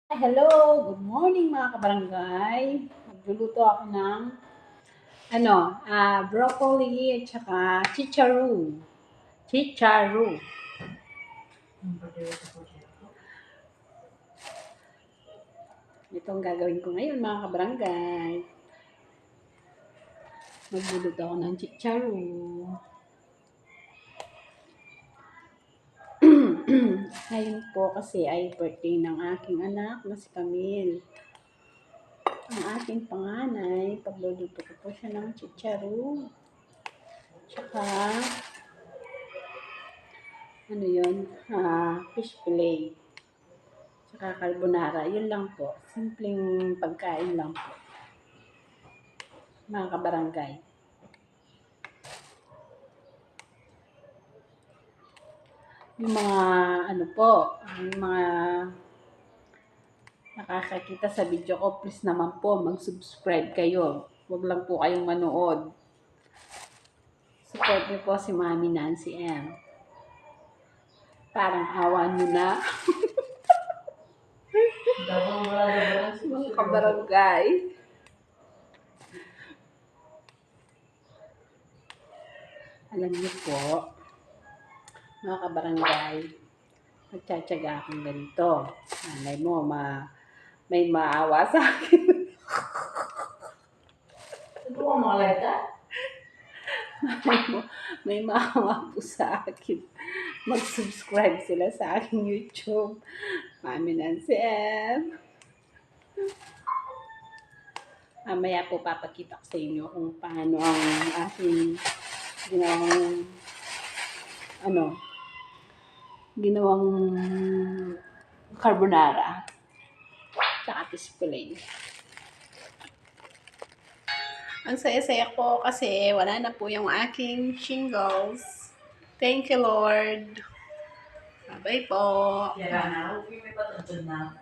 Hello, good morning mga kabarangay. Magluluto ako ng broccoli at saka chicharu. Chicharu. Ito ang gagawin ko ngayon mga kabarangay. Magluluto ako ng chicharu. Ngayon po kasi ay birthday ng aking anak na si Camille. Ang aking panganay, pagluluto ko po siya ng chicharu. Tsaka fish fillet. Tsaka carbonara. Yun lang po. Simpleng pagkain lang po. Mga kabarangay. Yung mga yung mga nakakakita sa video ko, please naman po mag-subscribe kayo. Huwag lang po kayong manood. Support niyo po si Mami Nancy M. Parang awa nyo na. Mga kabarangay. Alam niyo po, mga kabarangay, nagtsatsaga akong ganito. Malay mo, may maawa sa akin. Ito ang mga leta? May maawa po sa akin. Mag-subscribe sila sa aking YouTube. Mami Nancy M. Mamaya po papakita ko sa inyo kung paano ang aking ginawang carbonara. Tsaka fish fillet. Ang saya-saya ko kasi wala na po yung aking shingles. Thank you, Lord. Bye-bye po. Yan na, huwag may patutod na.